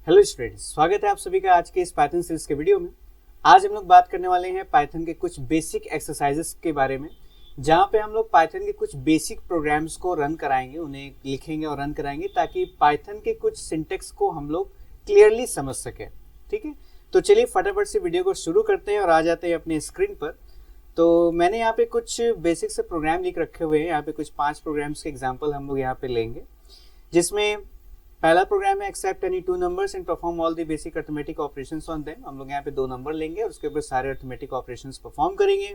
Hello students, स्वागत है आप सभी का आज के इस पाइथन सीरीज के वीडियो में। आज हम लोग बात करने वाले हैं पाइथन के कुछ बेसिक एक्सरसाइजेस के बारे में, जहां पे हम लोग पाइथन के कुछ बेसिक प्रोग्राम्स को रन कराएंगे, उन्हें लिखेंगे और रन कराएंगे ताकि पाइथन के कुछ सिंटेक्स को हम लोग क्लियरली समझ सकें। ठीक है, तो चलिए फटाफट से वीडियो को शुरू करते हैं और आ जाते हैं अपने स्क्रीन पर। तो मैंने यहाँ पे कुछ बेसिक से प्रोग्राम लिख रखे हुए हैं। यहाँ पे कुछ 5 प्रोग्राम्स के एग्जाम्पल हम लोग यहाँ पे लेंगे, जिसमें पहला प्रोग्राम है accept any 2 numbers and perform all the basic arithmetic operations on them. हम लोग यहाँ पे 2 नंबर लेंगे और उसके ऊपर सारे अरिथमेटिक ऑपरेशंस परफॉर्म करेंगे।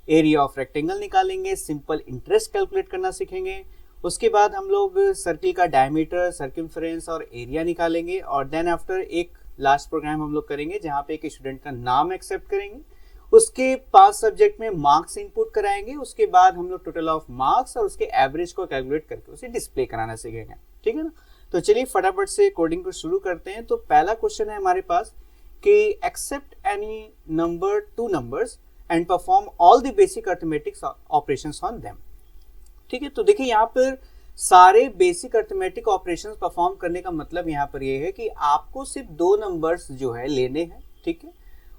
एरिया ऑफ रेक्टेंगल निकालेंगे, सिंपल इंटरेस्ट कैलकुलेट करना सीखेंगे। उसके बाद हम लोग सर्किल का डायमीटर, सर्कमफ्रेंस और एरिया निकालेंगे। और देन आफ्टर एक लास्ट प्रोग्राम हम लोग करेंगे जहाँ पे एक स्टूडेंट का नाम एक्सेप्ट करेंगे, उसके 5 सब्जेक्ट में मार्क्स इनपुट कराएंगे। उसके बाद हम लोग टोटल ऑफ मार्क्स और उसके एवरेज को कैलकुलेट करके उसे डिस्प्ले कराना सीखेंगे। ठीक है ना, तो चलिए फटाफट से कोडिंग को शुरू करते हैं। तो पहला क्वेश्चन है हमारे पास कि accept any number 2 numbers and perform all the basic arithmetic operations on them. ठीक है, तो देखिए यहाँ पर सारे बेसिक अरिथमेटिक ऑपरेशंस परफॉर्म करने का मतलब यहाँ पर ये है कि आपको सिर्फ 2 नंबर्स जो है लेने हैं। ठीक है,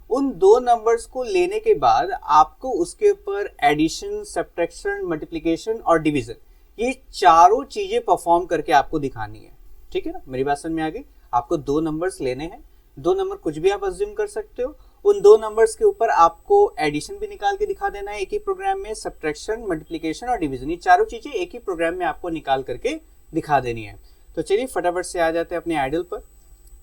उन 2 नंबर्स को लेने के बाद आपको उसके ऊपर एडिशन, सब्ट्रैक्शन, मल्टीप्लिकेशन और डिवीजन, ये चारों चीजें परफॉर्म करके आपको दिखानी है। ठीक है ना, मेरी बात समझ में आ गई। आपको 2 नंबर्स लेने हैं, 2 नंबर कुछ भी आप अज्यूम कर सकते हो। उन 2 नंबर्स के ऊपर आपको एडिशन भी निकाल के दिखा देना है एक ही प्रोग्राम में, सब्ट्रैक्शन, मल्टीप्लिकेशन और डिवीजन, ये चारों चीजें एक ही प्रोग्राम में आपको निकाल करके दिखा देनी है। तो चलिए फटाफट से आ जाते हैं अपने आइडल पर।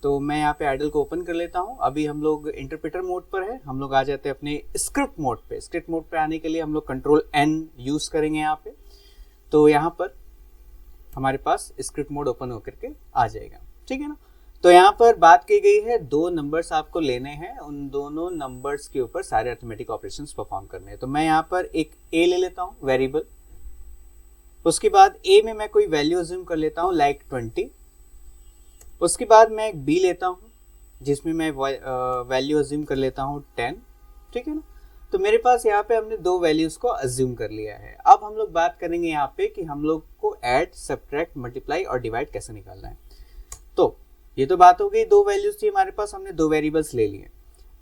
तो मैं यहाँ पे आइडल को ओपन कर लेता हूँ। अभी हम लोग इंटरप्रेटर मोड पर है, हम लोग आ जाते हैं अपने स्क्रिप्ट मोड पे। स्क्रिप्ट मोड पे आने के लिए हम लोग Ctrl+N यूज करेंगे यहाँ पे। तो यहाँ पर हमारे पास स्क्रिप्ट मोड ओपन होकर के आ जाएगा। ठीक है ना, तो यहाँ पर बात की गई है 2 नंबर्स आपको लेने हैं, उन दोनों नंबर्स के ऊपर सारे अरिथमेटिक ऑपरेशंस परफॉर्म करने हैं। तो मैं यहाँ पर एक ए ले लेता हूँ वेरिएबल। उसके बाद ए में मैं कोई वैल्यू अज्यूम कर लेता हूँ लाइक 20। उसके बाद मैं एक बी लेता हूँ जिसमें मैं वैल्यू अज्यूम कर लेता हूँ 10। ठीक है ना, तो मेरे पास यहाँ पे हमने 2 वैल्यूज को अज्यूम कर लिया है। अब हम लोग बात करेंगे यहाँ पे कि हम लोग को ऐड, सब्ट्रैक्ट, मल्टीप्लाई और डिवाइड कैसे निकालना है। तो ये तो बात हो गई, 2 वैल्यूज थी हमारे पास, हमने 2 वेरिएबल्स ले लिए।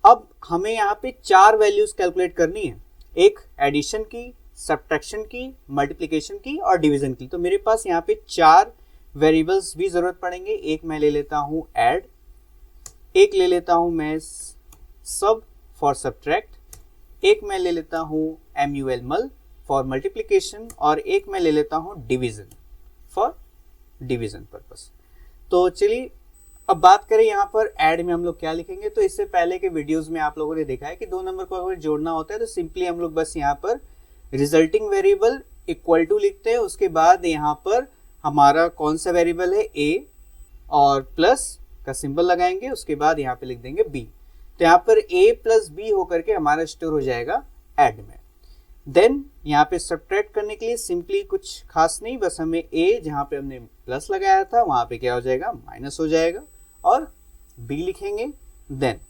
अब हमें यहाँ पे 4 वैल्यूज कैलकुलेट करनी है, एक एडिशन की, सब्ट्रैक्शन की, मल्टीप्लिकेशन की और डिवीजन की। तो मेरे पास यहाँ पे 4 वेरिएबल्स भी जरूरत पड़ेंगे। एक मैं ले लेता हूँ ऐड, एक ले लेता हूँ मैं सब फॉर सब्ट्रैक्ट, एक मैं ले लेता हूँ mul फॉर मल्टीप्लिकेशन और एक मैं ले लेता हूँ डिवीजन फॉर डिवीजन पर्पस। तो चलिए अब बात करें यहाँ पर ऐड में हम लोग क्या लिखेंगे। तो इससे पहले के वीडियोस में आप लोगों ने देखा है कि 2 नंबर को अगर जोड़ना होता है तो सिंपली हम लोग बस यहाँ पर रिजल्टिंग वेरिएबल इक्वल टू लिखते हैं। उसके बाद यहाँ पर हमारा कौन सा वेरिएबल है ए और प्लस का सिंबल लगाएंगे, उसके बाद यहाँ पे लिख देंगे बी। तो यहाँ पर a प्लस बी होकर के हमारा स्टोर हो जाएगा ऐड में। देन यहाँ पे सब्ट्रैक्ट करने के लिए सिंपली कुछ खास नहीं, बस हमें a जहाँ पे हमने प्लस लगाया था वहाँ पे क्या हो जाएगा, माइनस हो जाएगा और b लिखेंगे। देन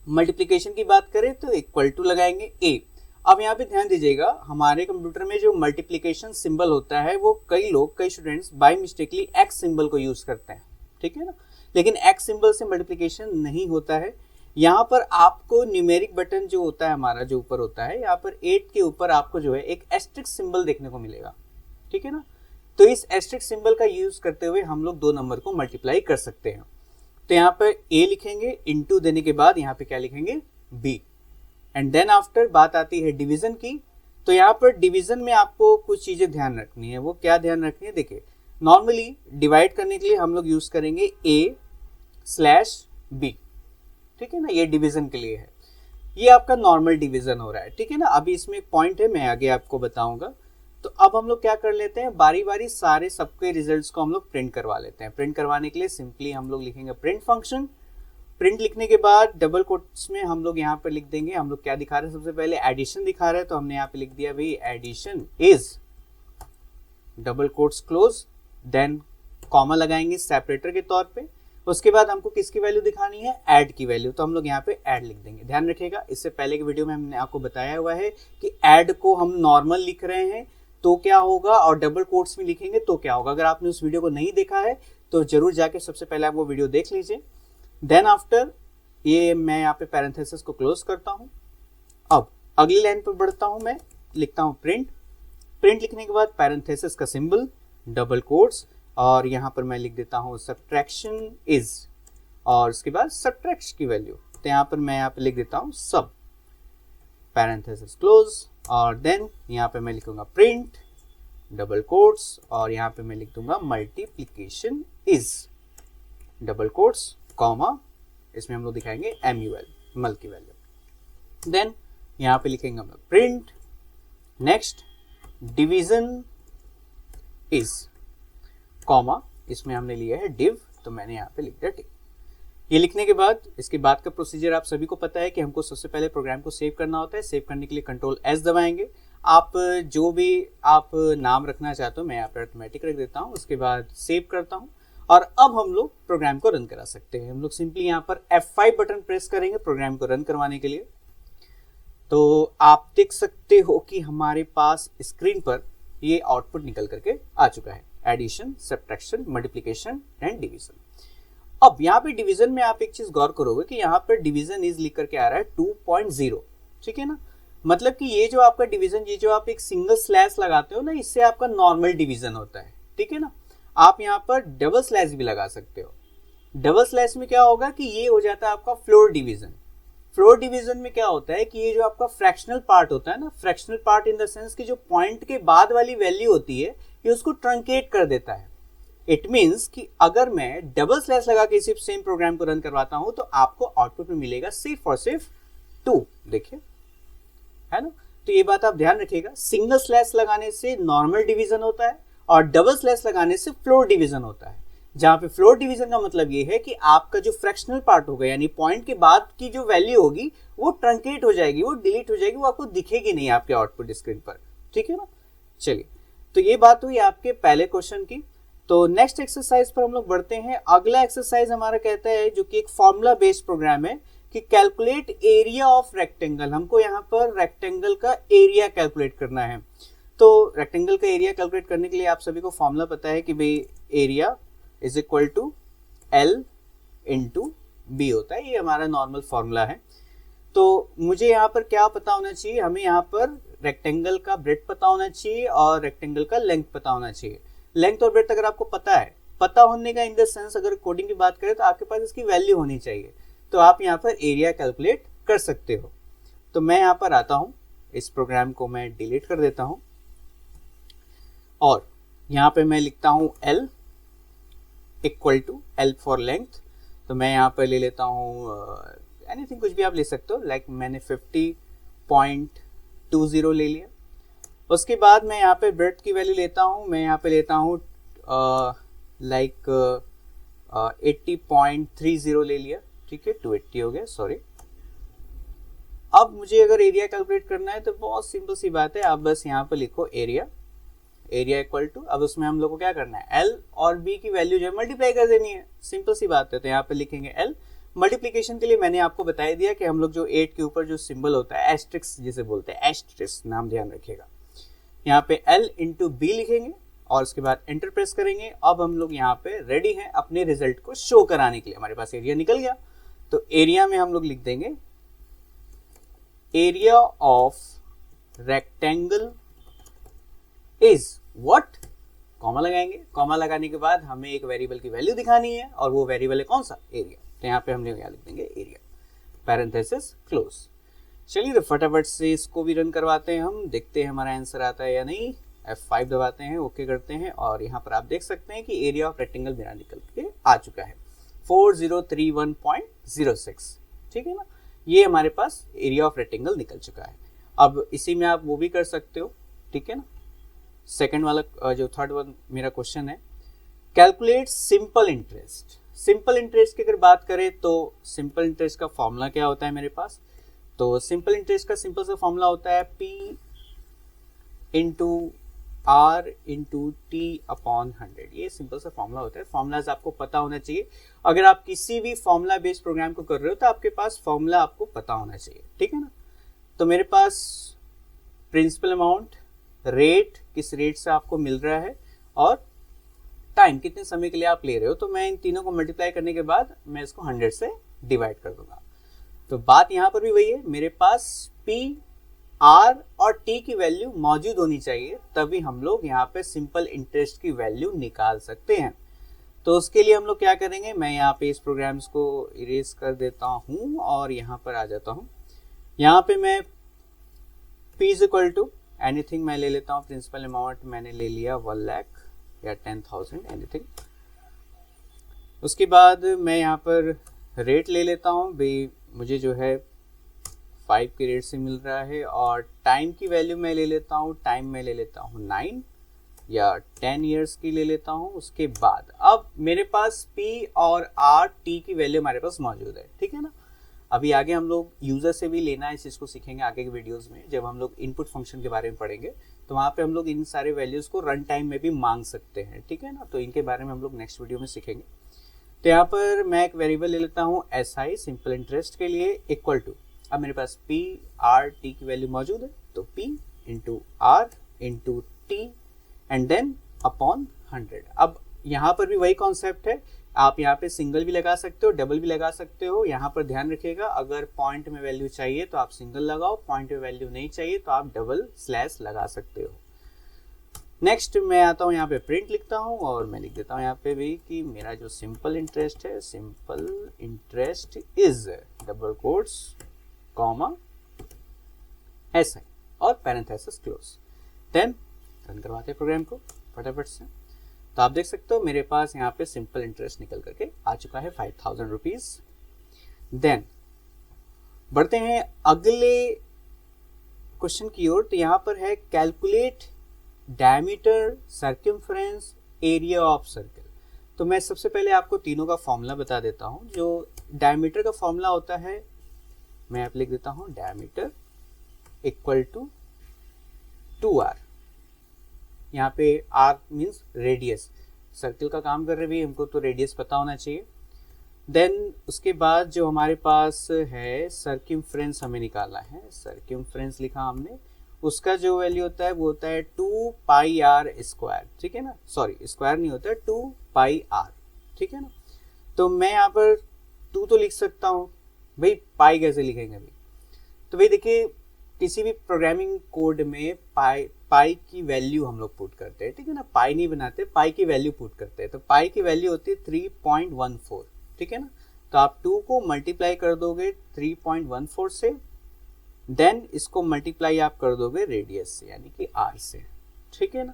मल्टीप्लिकेशन की बात करें तो इक्वल टू लगाएंगे a। अब यहाँ पे ध्यान दीजिएगा, हमारे कंप्यूटर में जो मल्टीप्लिकेशन सिंबल होता है वो कई students by mistakenly x symbol को यूज करते हैं। ठीक है ना, लेकिन x सिंबल से मल्टीप्लिकेशन नहीं होता है। यहाँ पर आपको न्यूमेरिक बटन जो होता है हमारा, जो ऊपर होता है, यहाँ पर 8 के ऊपर आपको जो है एक एस्टेरिस्क सिंबल देखने को मिलेगा। ठीक है ना, तो इस एस्टेरिस्क सिंबल का यूज करते हुए हम लोग 2 नंबर को मल्टीप्लाई कर सकते हैं। तो यहाँ पर a लिखेंगे, इनटू देने के बाद यहाँ पे क्या लिखेंगे, b। एंड देन आफ्टर बात आती है डिवीजन की। तो यहाँ पर डिवीजन में आपको कुछ चीजें ध्यान रखनी है। वो क्या ध्यान रखनी है, देखिए नॉर्मली डिवाइड करने के लिए हम लोग यूज करेंगे a/b। ठीक है ना, ये डिवीजन के लिए है, ये आपका नॉर्मल डिवीजन हो रहा है। ठीक है ना, अभी इसमें एक पॉइंट है, मैं आगे आपको बताऊंगा। तो अब हम लोग क्या कर लेते हैं, बारी बारी सारे सबके रिजल्ट्स को हम लोग प्रिंट करवा लेते हैं। प्रिंट करवाने के लिए सिंपली हम लोग लिखेंगे प्रिंट फंक्शन। प्रिंट लिखने के बाद डबल कोट्स में हम लोग यहाँ पर लिख देंगे, हम लोग क्या दिखा रहे हैं, सबसे पहले एडिशन दिखा रहे हैं तो हमने यहाँ पे लिख दिया भाई addition is, double quotes close, then comma लगाएंगे सेपरेटर के तौर पे। उसके बाद हमको किसकी वैल्यू दिखानी है, ऐड की वैल्यू, तो हम लोग यहाँ पे ऐड लिख देंगे। ध्यान रखिएगा, इससे पहले के वीडियो में हमने आपको बताया हुआ है कि ऐड को हम नॉर्मल लिख रहे हैं तो क्या होगा और डबल कोट्स में लिखेंगे तो क्या होगा। अगर आपने उस वीडियो को नहीं देखा है तो जरूर जाके सबसे पहले आप वो वीडियो देख लीजिए। देन आफ्टर ये मैं यहाँ पे पैरेंथेसिस को क्लोज करता हूँ। अब अगली लाइन पर बढ़ता हूँ, मैं लिखता हूँ प्रिंट। प्रिंट लिखने के बाद पैरेंथेसिस का सिंबल, डबल कोट्स, और यहाँ पर मैं लिख देता हूँ सब्ट्रैक्शन इज, और उसके बाद सब्ट्रैक्ट की वैल्यू, तो यहाँ पर मैं यहाँ पे लिख देता हूँ सब, पैरेंथेसिस क्लोज, और देन यहाँ पे मैं लिखूंगा प्रिंट, डबल कोट्स, और यहाँ पे मैं लिख दूंगा multiplication is, double quotes, comma, इसमें हम लोग दिखाएंगे MUL, मल की वैल्यू। देन यहाँ पे लिखेंगे हम लोग print, next division is, comma, इसमें हमने लिया है डिव, तो मैंने यहाँ पे लिख दिया डिव। ये लिखने के बाद इसके बाद का प्रोसीजर आप सभी को पता है कि हमको सबसे पहले प्रोग्राम को सेव करना होता है। सेव करने के लिए Ctrl+S दबाएंगे। आप जो भी आप नाम रखना चाहते हो, मैं यहाँ पे अर्थमेटिक रख देता हूँ, उसके बाद सेव करता हूँ, और अब हम लोग प्रोग्राम को रन करा सकते हैं। हम लोग सिंपली यहाँ पर F5 बटन प्रेस करेंगे प्रोग्राम को रन करवाने के लिए। तो आप देख सकते हो कि हमारे पास स्क्रीन पर ये आउटपुट निकल करके आ चुका है, addition, subtraction, multiplication and division. अब यहाँ पे डिवीजन में आप एक चीज गौर करोगे कि यहाँ पर डिवीजन इज लिख करके आ रहा है 2.0, ठीक है ना। मतलब कि ये जो आपका डिवीजन, ये जो आप एक सिंगल स्लैश लगाते हो ना, इससे आपका नॉर्मल डिवीजन होता है, ठीक है ना। आप यहाँ पर डबल स्लैश भी लगा सकते हो। डबल स्लैश में क्या होगा कि ये हो जाता है आपका फ्लोर डिवीजन। फ्लोर डिवीजन में क्या होता है कि ये जो आपका फ्रैक्शनल पार्ट होता है ना, fractional part in the sense कि जो पॉइंट के बाद वाली वैल्यू होती है, ये उसको ट्रंकेट कर देता है। इट मीन्स कि अगर मैं डबल स्लैश लगा के इसी सेम प्रोग्राम को रन करवाता हूं तो आपको आउटपुट में मिलेगा सिर्फ और सिर्फ 2, देखिए, है ना। तो ये बात आप ध्यान रखिएगा, सिंगल स्लैश लगाने से नॉर्मल डिवीजन होता है और डबल स्लैश लगाने से फ्लोर डिवीजन होता है। जहां पे फ्लोर डिवीजन का मतलब ये है कि आपका जो फ्रैक्शनल पार्ट होगा, यानी पॉइंट के बाद की जो वैल्यू होगी वो ट्रंकेट हो जाएगी, वो डिलीट हो जाएगी, वो आपको दिखेगी नहीं आपके आउटपुट स्क्रीन पर, ठीक है ना। चलिए, तो ये बात हुई आपके पहले क्वेश्चन की। तो नेक्स्ट एक्सरसाइज पर हम लोग बढ़ते हैं। अगला एक्सरसाइज हमारा कहता है, जो कि एक फॉर्मूला बेस्ड प्रोग्राम है, कि कैलकुलेट एरिया ऑफ रेक्टेंगल। हमको यहाँ पर रेक्टेंगल का एरिया कैलकुलेट करना है। तो रेक्टेंगल का एरिया कैलकुलेट करने के लिए आप सभी को फॉर्मूला पता है कि भाई area is equal to L into B होता है, ये हमारा नॉर्मल फॉर्मूला है। तो मुझे यहाँ पर क्या पता होना चाहिए, हमें यहाँ पर रेक्टेंगल का ब्रेड्थ पता होना चाहिए और रेक्टेंगल का लेंथ पता होना चाहिए। लेंथ और ब्रेड्थ अगर आपको पता है, पता होने का इन द सेंस अगर कोडिंग की बात करें तो आपके पास इसकी वैल्यू होनी चाहिए, तो आप यहाँ पर एरिया कैलकुलेट कर सकते हो। तो मैं यहाँ पर आता हूँ, इस प्रोग्राम को मैं डिलीट कर देता हूँ और यहाँ पे मैं लिखता हूँ L equal to L for length. तो मैं यहाँ पर ले लेता हूँ एनीथिंग, कुछ भी आप ले सकते हो, लाइक मैंने 50.20 ले लिया। उसके बाद मैं यहाँ पे ब्रेड्थ की वैल्यू लेता हूँ, मैं यहाँ पे लेता हूँ लाइक 80.30 ले लिया, ठीक है, 280 हो गया, सॉरी। अब मुझे अगर एरिया कैलकुलेट करना है तो बहुत सिंपल सी बात है, आप बस यहाँ पर लिखो एरिया, एरिया इक्वल टू, अब उसमें हम लोग को क्या करना है, L और B की वैल्यू जो है मल्टीप्लाई कर देनी है, सिंपल सी बात है। तो यहाँ पे लिखेंगे L। मल्टीप्लिकेशन के लिए मैंने आपको बताया दिया कि हम लोग जो 8 के ऊपर जो सिंबल होता है, एस्ट्रिक्स जिसे बोलते हैं, एस्ट्रिक्स नाम ध्यान रखिएगा। यहाँ पे L इंटू बी लिखेंगे और उसके बाद एंटर प्रेस करेंगे। अब हम लोग यहाँ पे रेडी हैं अपने रिजल्ट को शो कराने के लिए। हमारे पास एरिया निकल गया, तो एरिया में हम लोग लिख देंगे area of rectangle is what, comma लगाएंगे। कॉमा लगाने के बाद हमें एक वेरिएबल की वैल्यू दिखानी है और वो वेरिएबल है कौन सा, एरिया। तो यहाँ पे हम लोग यहाँ लिख देंगे एरिया, पैरेंथेसिस क्लोज। चलिए तो फटाफट से इसको भी रन करवाते हैं, हम देखते हैं हमारा आंसर आता है या नहीं। F5 दबाते हैं, ओके करते हैं और यहाँ पर आप देख सकते हैं कि एरिया ऑफ रेक्टेंगल मेरा निकल के आ चुका है 4031.06, ठीक है ना। ये हमारे पास एरिया ऑफ रेक्टेंगल निकल चुका है। अब इसी में आप वो भी कर सकते हो, ठीक है ना। सेकंड वाला जो थर्ड वन मेरा क्वेश्चन है, calculate simple interest. Simple interest की अगर बात करें तो सिंपल इंटरेस्ट का फॉर्मूला क्या होता है मेरे पास, तो सिंपल इंटरेस्ट का सिंपल सा फॉर्मूला होता है P into R into T upon 100। ये सिंपल सा फॉर्मूला होता है। फॉर्मूलाज आपको पता होना चाहिए। अगर आप किसी भी फॉर्मूला बेस्ड प्रोग्राम को कर रहे हो तो आपके पास फॉर्मूला आपको पता होना चाहिए, ठीक है ना। तो मेरे पास प्रिंसिपल अमाउंट, रेट, किस रेट से आपको मिल रहा है, और टाइम, कितने समय के लिए आप ले रहे हो, तो मैं इन तीनों को मल्टीप्लाई करने के बाद मैं इसको 100 से डिवाइड कर दूंगा। तो बात यहाँ पर भी वही है, मेरे पास P, R और T की वैल्यू मौजूद होनी चाहिए, तभी हम लोग यहाँ पे सिंपल इंटरेस्ट की वैल्यू निकाल सकते हैं। तो उसके लिए हम लोग क्या करेंगे, मैं यहाँ पे इस प्रोग्राम्स को इरेज कर देता हूँ और यहाँ पर आ जाता हूँ। यहाँ पे मैं P is equal to anything मैं ले लेता हूँ, प्रिंसिपल अमाउंट मैंने ले लिया 1 लाख या 10,000 एनीथिंग। उसके बाद मैं यहाँ पर रेट ले लेता हूँ भाई, मुझे जो है 5 के रेट से मिल रहा है, और टाइम की वैल्यू मैं ले लेता हूँ, टाइम मैं ले लेता हूँ 9 या 10 ईयर्स की ले लेता हूँ। उसके बाद अब मेरे पास P और R T की वैल्यू हमारे पास मौजूद है, ठीक है ना। अभी आगे हम लोग यूजर से भी लेना है, इस चीज़ को सीखेंगे आगे के वीडियोस में, जब हम लोग इनपुट फंक्शन के बारे में पढ़ेंगे तो वहाँ पे हम लोग इन सारे वैल्यूज़ को रन टाइम में भी मांग सकते हैं, ठीक है ना। तो इनके बारे में हम लोग नेक्स्ट वीडियो में सीखेंगे। तो यहाँ पर मैं एक वेरिएबल ले लेता हूँ SI सिंपल इंटरेस्ट के लिए इक्वल टू, अब मेरे पास P R T की वैल्यू मौजूद है, तो P into R into T and then upon 100। अब यहाँ पर भी वही कॉन्सेप्ट है, आप यहाँ पे सिंगल भी लगा सकते हो, डबल भी लगा सकते हो। यहाँ पर ध्यान रखिएगा, अगर पॉइंट में वैल्यू चाहिए तो आप सिंगल लगाओ, पॉइंट में वैल्यू नहीं चाहिए तो आप डबल स्लैश लगा सकते हो। नेक्स्ट मैं आता हूँ यहाँ पे प्रिंट लिखता हूँ और मैं लिख देता हूँ यहाँ पे भी कि मेरा जो सिंपल इंटरेस्ट है, simple interest is double quotes comma SI और पैरेंथेसिस क्लोज। देन रन करवाते हैं प्रोग्राम को फटाफट से। तो आप देख सकते हो मेरे पास यहाँ पे सिंपल इंटरेस्ट निकल करके आ चुका है 5,000 रुपीज। देन बढ़ते हैं अगले क्वेश्चन की ओर। तो यहाँ पर है calculate diameter, circumference, area of circle. तो मैं सबसे पहले आपको तीनों का फॉर्मूला बता देता हूँ। जो डायमीटर का फॉर्मूला होता है, मैं आप लिख देता हूँ डायमीटर इक्वल टू 2R। यहाँ पे R मीन्स रेडियस, सर्कल का काम कर रहे भी हमको तो रेडियस पता होना चाहिए। देन उसके बाद जो हमारे पास है सर्कमफ्रेंस हमें निकालना है, सर्कमफ्रेंस लिखा हमने, उसका जो वैल्यू होता है वो होता है 2 पाई R स्क्वायर, ठीक है ना, सॉरी स्क्वायर नहीं होता है, 2 पाई R, ठीक है ना। तो मैं यहाँ पर 2 तो लिख सकता हूँ, भाई पाई कैसे लिखेंगे भाई, तो भाई देखिए किसी भी प्रोग्रामिंग कोड में पाई की वैल्यू हम लोग पुट करते हैं, ठीक है ना, पाई नहीं बनाते, पाई की वैल्यू पुट करते हैं। तो पाई की वैल्यू होती है 3.14, ठीक है ना। तो आप 2 को मल्टीप्लाई कर दोगे 3.14 से, देन इसको मल्टीप्लाई आप कर दोगे रेडियस से यानी कि R से, ठीक है ना।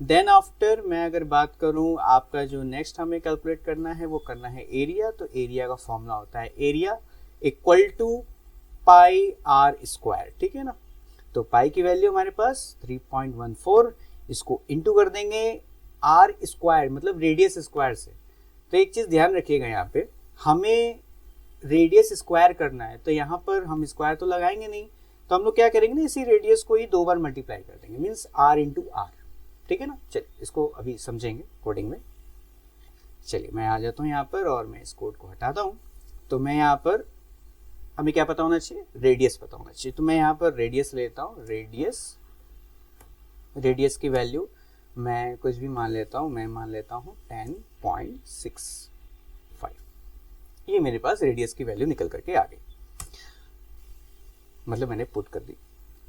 देन आफ्टर मैं अगर बात करूं, आपका जो नेक्स्ट हमें कैलकुलेट करना है वो करना है एरिया। तो एरिया का फॉर्मूला होता है area equal to pi R square, ठीक है ना। तो पाई की वैल्यू हमारे पास 3.14, इसको इंटू कर देंगे R स्क्वायर मतलब रेडियस स्क्वायर से। तो एक चीज़ ध्यान रखिएगा, यहाँ पे हमें रेडियस स्क्वायर करना है, तो यहाँ पर हम स्क्वायर तो लगाएंगे नहीं, तो हम लोग क्या करेंगे ना, इसी रेडियस को ही 2 बार मल्टीप्लाई कर देंगे, मीन्स R इंटू R, ठीक है ना। चलिए इसको अभी समझेंगे कोडिंग में। चलिए मैं आ जाता हूँ यहाँ पर और मैं इस कोड को हटाता हूँ। तो मैं यहाँ पर हमें क्या पता होना चाहिए, रेडियस पता होना चाहिए। तो मैं यहाँ पर रेडियस लेता हूँ, रेडियस की वैल्यू मैं कुछ भी मान लेता हूँ, मैं मान लेता हूँ 10.65। ये मेरे पास रेडियस की वैल्यू निकल करके आ गई, मतलब मैंने पुट कर दी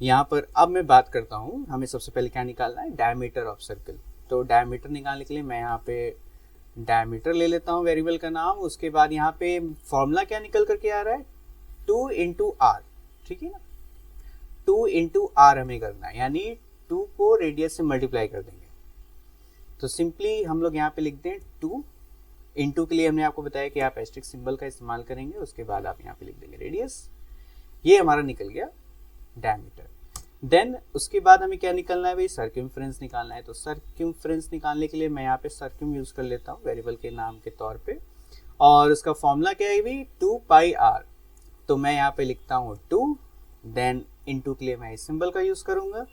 यहाँ पर। अब मैं बात करता हूँ, हमें सबसे पहले क्या निकालना है, डायमीटर ऑफ सर्कल। तो डायमीटर निकालने के लिए मैं यहाँ पे डायमीटर ले लेता हूँ वेरिएबल का नाम। उसके बाद यहाँ पे फॉर्मूला क्या निकल करके आ रहा है, 2 इंटू R, ठीक है ना। 2 इंटू R हमें करना है, यानी 2 को रेडियस से मल्टीप्लाई कर देंगे। तो सिंपली हम लोग यहाँ पे लिख दें 2 इंटू के लिए हमने आपको बताया कि आप एस्टेरिक सिंबल का इस्तेमाल करेंगे, उसके बाद आप यहाँ पे लिख देंगे रेडियस। ये हमारा निकल गया डायमीटर। देन उसके बाद हमें क्या निकलना है भाई, सर्कमफ्रेंस निकालना है। तो सर्कमफ्रेंस निकालने के लिए मैं यहाँ पे सर्कम यूज कर लेता हूँ वेरिएबल के नाम के तौर पे, और उसका फॉर्मूला क्या है भाई, 2 पाई R। तो मैं यहाँ पे लिखता हूँ 2, देन इंटू के लिए मैं इस सिंबल का यूज करूंगा,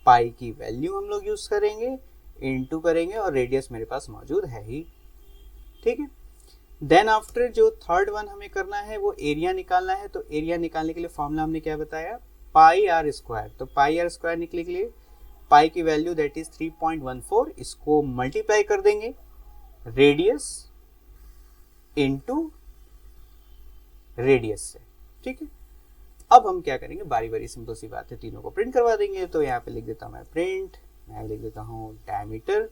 पाई की वैल्यू हम लोग यूज करेंगे, इंटू करेंगे, और रेडियस मेरे पास मौजूद है ही, ठीक है। देन आफ्टर जो थर्ड वन हमें करना है वो एरिया निकालना है। तो एरिया निकालने के लिए फॉर्मूला हमने क्या बताया, पाई R स्क्वायर। तो पाई R स्क्वायर निकलने के लिए पाई की वैल्यू दैट इज 3.14, इसको मल्टीप्लाई कर देंगे रेडियस इनटू रेडियस से, ठीक है। अब हम क्या करेंगे, बारी बारी सिंपल सी बात है, तीनों को प्रिंट करवा देंगे। तो यहाँ पे लिख देता हूँ मैं प्रिंट, मैं लिख देता हूँ diameter,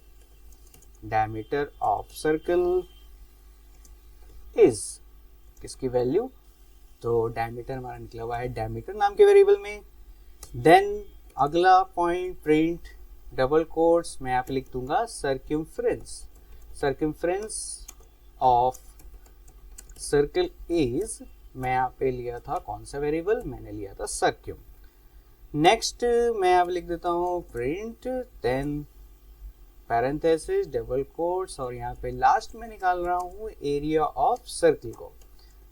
diameter of circle is किसकी वैल्यू, तो डायमीटर हमारा निकला हुआ है डायमीटर नाम के वेरिएबल में। देन अगला पॉइंट प्रिंट डबल कोट्स में यहाँ पे लिख दूंगा circumference, circumference of circle is, मैं यहाँ पे लिया था कौन सा वेरिएबल, मैंने लिया था सर्क्यूम। नेक्स्ट मैं यहाँ पे लिख देता हूँ print, then parenthesis double quotes, और यहाँ पे लास्ट में निकाल रहा हूँ एरिया ऑफ सर्कल को,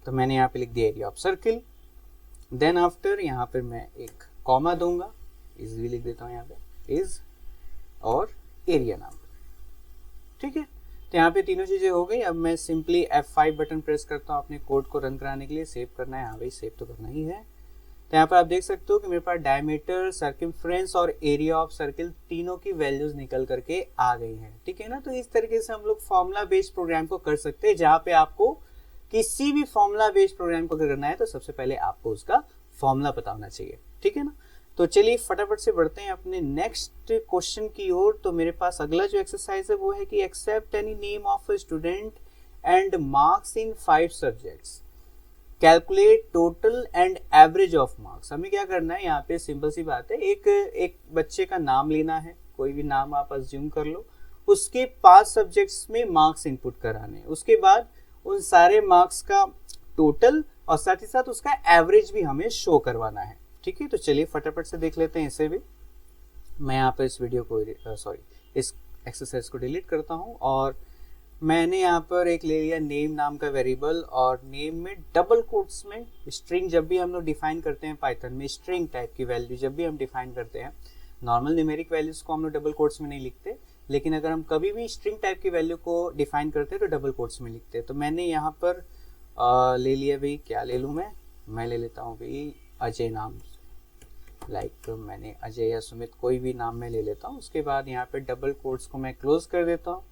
तो मैंने यहाँ पे लिख दिया area of circle. Then after यहाँ पे मैं एक कॉमा दूंगा, इज भी लिख देता हूँ यहाँ पे इज और एरिया नाम, ठीक है। तो यहाँ पे तीनों चीजें हो गई। अब मैं सिंपली F5 बटन प्रेस करता हूँ अपने कोड को रन कराने के लिए, सेव करना है, हाँ भाई सेव तो करना ही है। तो यहाँ पर आप देख सकते हो कि मेरे पास डायमीटर, सर्कमफ्रेंस और एरिया ऑफ सर्कल तीनों की वैल्यूज निकल करके आ गई हैं, ठीक है ना। तो इस तरीके से हम लोग फॉर्मूला बेस्ड प्रोग्राम को कर सकते हैं, जहाँ पे आपको किसी भी फॉर्मूला बेस्ड प्रोग्राम को करना है तो सबसे पहले आपको उसका फॉर्मूला पता होना चाहिए, ठीक है ना। तो चलिए फटाफट से बढ़ते हैं अपने नेक्स्ट क्वेश्चन की ओर। तो मेरे पास अगला जो एक्सरसाइज है वो है कि accept any name of a student and marks in 5 subjects, calculate total and average of marks. हमें क्या करना है, यहाँ पे सिंपल सी बात है, एक बच्चे का नाम लेना है, कोई भी नाम आप अज्यूम कर लो, उसके 5 सब्जेक्ट्स में मार्क्स इनपुट कराने हैं, उसके बाद उन सारे मार्क्स का टोटल और साथ ही साथ उसका एवरेज भी हमें शो करवाना है, ठीक है। तो चलिए फटाफट से देख लेते हैं इसे भी। मैं यहाँ पर इस वीडियो को इस एक्सरसाइज को डिलीट करता हूँ, और मैंने यहाँ पर एक ले लिया नेम नाम का वेरिएबल, और नेम में डबल कोट्स में स्ट्रिंग, जब भी हम लोग डिफाइन करते हैं पाइथन में स्ट्रिंग टाइप की वैल्यू जब भी हम डिफाइन करते हैं, नॉर्मल न्यूमेरिक वैल्यूज को हम लोग डबल कोट्स में नहीं लिखते, लेकिन अगर हम कभी भी स्ट्रिंग टाइप की वैल्यू को डिफाइन करते हैं तो डबल कोट्स में लिखते हैं। तो मैंने यहाँ पर ले लिया भाई, क्या ले लूँ मैं ले लेता हूँ भाई अजय नाम, लाइक मैंने अजय या सुमित कोई भी नाम मैं ले लेता हूँ। उसके बाद यहाँ पे डबल कोट्स को मैं क्लोज कर देता हूँ।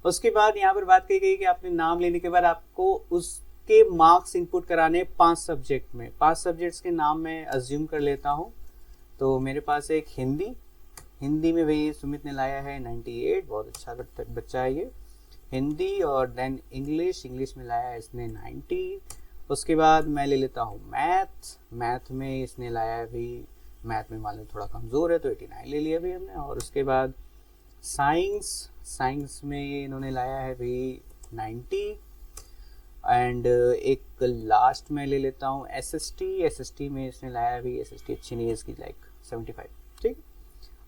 उसके बाद यहाँ पर बात कही गई कि आपने नाम लेने के बाद आपको उसके मार्क्स इनपुट कराने 5 सब्जेक्ट में। 5 सब्जेक्ट्स के नाम मैं अज्यूम कर लेता हूँ। तो मेरे पास एक हिंदी में भाई सुमित ने लाया है 98, बहुत अच्छा बच्चा है ये हिंदी। और देन इंग्लिश में लाया है इसने 90। उसके बाद मैं ले लेता हूँ मैथ में इसने लाया है भाई, मैथ में मालूम थोड़ा कमज़ोर है तो 89 ले लिया भाई हमने। और उसके बाद साइंस में इन्होंने लाया है भाई 90। एंड एक लास्ट में ले लेता हूँ एसएसटी में इसने लाया है भाई, एसएसटी अच्छी नहीं है इसकी, लाइक 75, ठीक।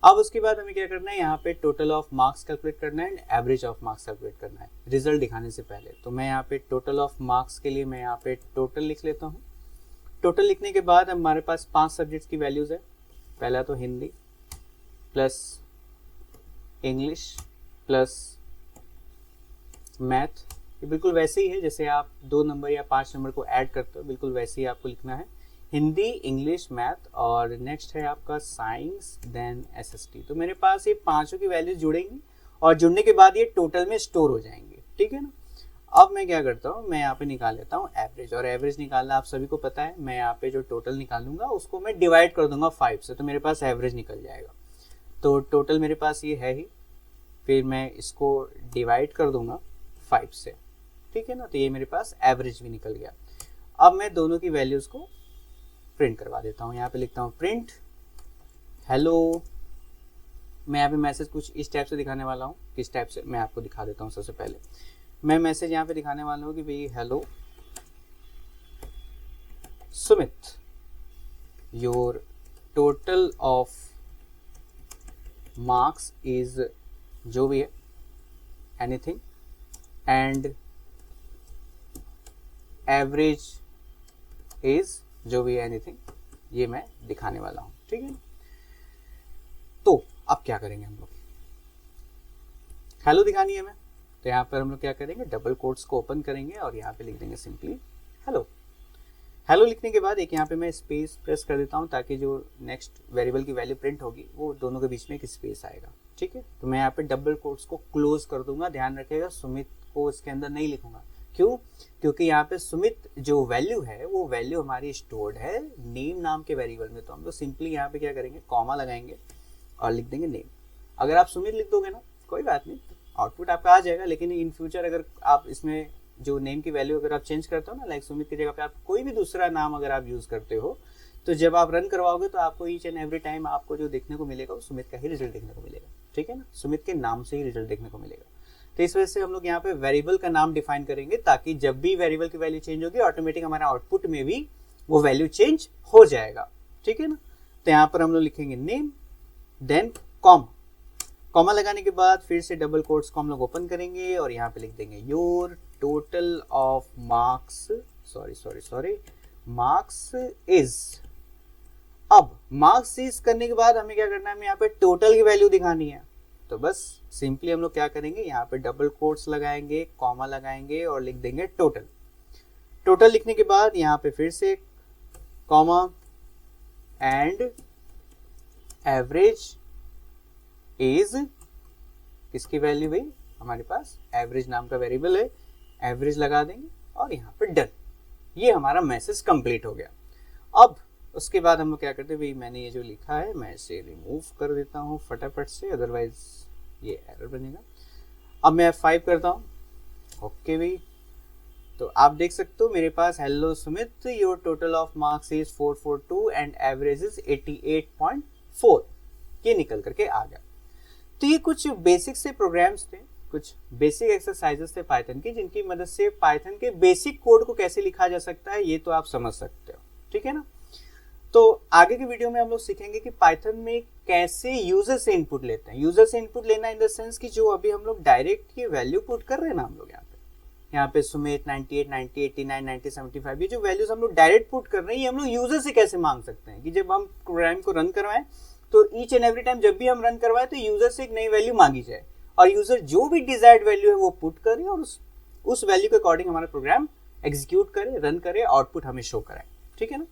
अब उसके बाद हमें क्या करना है, यहाँ पे टोटल ऑफ मार्क्स कैलकुलेट करना है and average of marks calculate करना है रिजल्ट दिखाने से पहले। तो मैं यहाँ पे टोटल ऑफ मार्क्स के लिए मैं यहाँ पे टोटल लिख लेता हूँ। टोटल लिखने के बाद हमारे पास 5 सब्जेक्ट्स की वैल्यूज़ है। पहला तो Hindi plus English plus math, ये बिल्कुल वैसे ही है जैसे आप 2 नंबर या 5 नंबर को ऐड करते हो, बिल्कुल वैसे ही आपको लिखना है। हिंदी, इंग्लिश, मैथ, और नेक्स्ट है आपका साइंस, देन एसएसटी। तो मेरे पास ये 5 की वैल्यूज जुड़ेंगी और जुड़ने के बाद ये टोटल में स्टोर हो जाएंगे, ठीक है ना। अब मैं क्या करता हूँ, मैं यहाँ पे निकाल लेता हूँ एवरेज, और एवरेज निकालना आप सभी को पता है। मैं यहाँ पे जो टोटल निकालूंगा उसको मैं डिवाइड कर दूंगा 5 से, तो मेरे पास एवरेज निकल जाएगा। तो टोटल मेरे पास ये है ही, फिर मैं इसको डिवाइड कर दूंगा 5 से, ठीक है ना। तो ये मेरे पास एवरेज भी निकल गया। अब मैं दोनों की वैल्यूज को प्रिंट करवा देता हूँ। यहाँ पे लिखता हूँ प्रिंट हेलो। मैं यहाँ पे मैसेज कुछ इस टाइप से दिखाने वाला हूँ। किस टाइप से मैं आपको दिखा देता हूँ। सबसे पहले मैं मैसेज यहाँ पे दिखाने वाला हूँ कि भाई hello Sumit, your total of marks is जो भी है एनीथिंग एंड एवरेज इज जो भी है एनीथिंग, ये मैं दिखाने वाला हूं, ठीक है। तो अब क्या करेंगे हम लोग, हेलो दिखानी है हमें, तो यहाँ पर हम लोग क्या करेंगे, डबल कोट्स को ओपन करेंगे और यहाँ पे लिख देंगे सिंपली हेलो। हेलो लिखने के बाद एक यहाँ पे मैं स्पेस प्रेस कर देता हूँ ताकि जो नेक्स्ट वेरिएबल की वैल्यू प्रिंट होगी वो दोनों के बीच में एक स्पेस आएगा, ठीक है। तो मैं यहाँ पे डबल कोट्स को क्लोज कर दूंगा, ध्यान रखिएगा सुमित को इसके अंदर नहीं लिखूंगा। क्यों? क्योंकि यहाँ पे सुमित जो वैल्यू है वो वैल्यू हमारी स्टोर्ड है नेम नाम के वेरिएबल में। तो हम लोग सिंपली यहाँ पे क्या करेंगे, कॉमा लगाएंगे और लिख देंगे नेम। अगर आप सुमित लिख दोगे ना कोई बात नहीं, आउटपुट आपका आ जाएगा, लेकिन इन फ्यूचर अगर आप इसमें जो नेम की वैल्यू अगर आप चेंज करते हो ना, लाइक सुमित की जगह पे आप कोई भी दूसरा नाम अगर आप यूज करते हो, तो जब आप रन करवाओगे तो आपको ईच एंड एवरी टाइम आपको जो देखने को मिलेगा वो सुमित का ही रिजल्ट देखने को मिलेगा, ठीक है ना, सुमित के नाम से ही रिजल्ट देखने को मिलेगा। तो इस वजह से हम लोग यहाँ पे वेरिएबल का नाम डिफाइन करेंगे, ताकि जब भी वेरिएबल की वैल्यू चेंज होगी ऑटोमेटिक हमारा आउटपुट में भी वो वैल्यू चेंज हो जाएगा, ठीक है ना। तो यहाँ पर हम लोग लिखेंगे नेम, देन कॉमा लगाने के बाद फिर से डबल कोट्स को हम लोग ओपन करेंगे और यहाँ पे लिख देंगे your total of marks, marks is. अब मार्क्स इज करने के बाद हमें क्या करना है, हमें यहाँ पे टोटल की वैल्यू दिखानी है। तो बस सिंपली हम लोग क्या करेंगे, यहाँ पे डबल कोट्स लगाएंगे, कॉमा लगाएंगे और लिख देंगे टोटल। टोटल लिखने के बाद यहाँ पे फिर से कॉमा एंड एवरेज इज, किसकी वैल्यू भाई, हमारे पास एवरेज नाम का वेरिएबल है, एवरेज लगा देंगे और यहाँ पे डन। ये हमारा मैसेज कंप्लीट हो गया। अब उसके बाद हम लोग क्या करते हैं भाई, मैंने ये जो लिखा है मैं इसे रिमूव कर देता हूँ फटाफट से, अदरवाइज ये एरर बनेगा। अब मैं F5 करता हूँ, ओके भाई। तो आप देख सकते हो मेरे पास hello Sumit your total of marks is 442 and average is 88.4, ये निकल करके आ गया। तो ये कुछ बेसिक से प्रोग्राम्स थे, कुछ बेसिक एक्सरसाइजेस थे पाइथन की, जिनकी मदद से पाइथन के बेसिक कोड को कैसे लिखा जा सकता है ये तो आप समझ सकते हो, ठीक है ना। तो आगे की वीडियो में हम लोग सीखेंगे कि पाइथन में कैसे यूजर से इनपुट लेते हैं। यूजर से इनपुट लेना इन द सेंस कि जो अभी हम लोग डायरेक्ट ये वैल्यू पुट कर रहे हैं ना, हम लोग यहाँ पे सुमित 98, 90, 89, 90, 75, ये जो वैल्यूज हम लोग डायरेक्ट पुट कर रहे हैं ये हम लोग यूजर से कैसे मांग सकते हैं कि जब हम प्रोग्राम को रन करवाएं तो ईच एंड एवरी टाइम जब भी हम रन करवाएं तो यूजर से एक नई वैल्यू मांगी जाए और यूजर जो भी डिजायर्ड वैल्यू है वो पुट करे और उस वैल्यू के अकॉर्डिंग हमारा प्रोग्राम एग्जीक्यूट करे, रन करे, आउटपुट हमें शो कराए, ठीक है ना।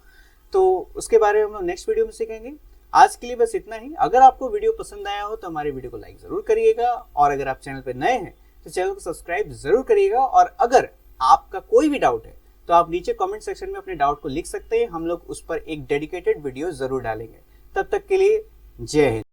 तो उसके बारे में हम लोग नेक्स्ट वीडियो में सीखेंगे। आज के लिए बस इतना ही। अगर आपको वीडियो पसंद आया हो तो हमारे वीडियो को लाइक जरूर करिएगा और अगर आप चैनल पर नए हैं तो चैनल को सब्सक्राइब जरूर करिएगा। और अगर आपका कोई भी डाउट है तो आप नीचे कमेंट सेक्शन में अपने डाउट को लिख सकते हैं, हम लोग उस पर एक डेडिकेटेड वीडियो जरूर डालेंगे। तब तक के लिए जय हिंद।